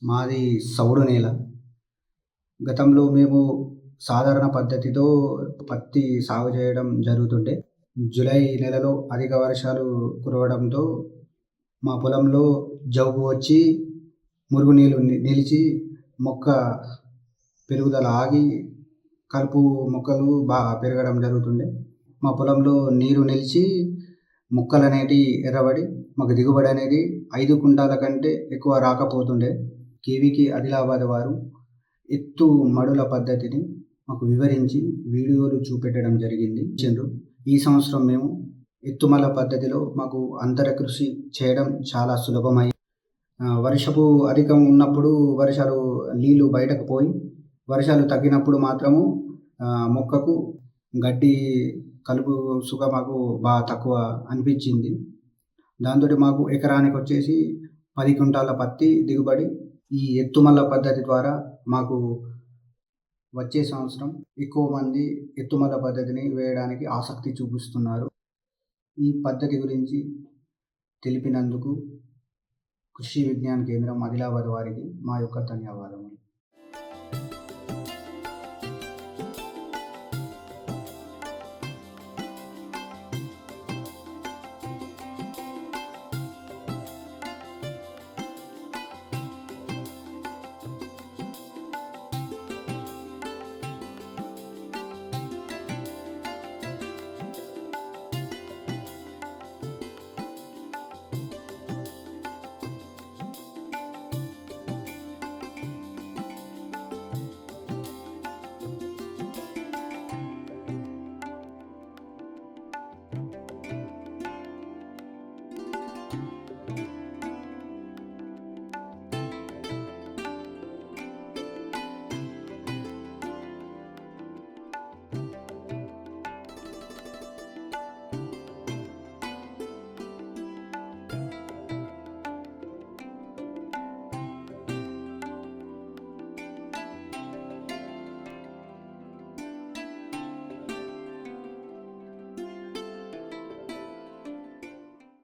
మాది సౌడు నేల. గతంలో మేము సాధారణ పద్ధతితో పత్తి సాగు చేయడం జరుగుతుండే. జూలై నెలలో అధిక వర్షాలు కురవడంతో మా పొలంలో జవుగు వచ్చి మురుగునీళ్ళు నిలిచి మొక్క పెరుగుదల ఆగి కలుపు మొక్కలు బాగా పెరగడం జరుగుతుండే. మా పొలంలో నీరు నిలిచి మొక్కలనేటివి ఎర్రబడి మాకు దిగుబడి అనేది 5 క్వింటాల కంటే ఎక్కువ రాకపోతుండే. కేవీకే ఆదిలాబాద్ వారు ఎత్తు మడుల పద్ధతిని మాకు వివరించి వీడియోలు చూపెట్టడం జరిగింది. ఈ సంవత్సరం మేము ఎత్తుమల పద్ధతిలో మాకు అంతర కృషి చేయడం చాలా సులభమై వర్షపు అధికం ఉన్నప్పుడు వర్షాలు నీళ్ళు బయటకు పోయి వర్షాలు తగ్గినప్పుడు మాత్రము మొక్కకు గడ్డి కలుపు సుగ మాకు బాగా తక్కువ అనిపించింది. దాంతోటి మాకు ఎకరానికి వచ్చేసి 10 క్వింటాల పత్తి దిగుబడి ఈ ఎత్తుమల్ల పద్ధతి ద్వారా మాకు వచ్చే సంవత్సరం ఎక్కువ మంది ఎత్తుమల్ల పద్ధతిని వేయడానికి ఆసక్తి చూపిస్తున్నారు. ఈ పద్ధతి గురించి తెలిపినందుకు కృషి విజ్ఞాన కేంద్రం ఆదిలాబాద్ వారికి మా యొక్క ధన్యవాదములు.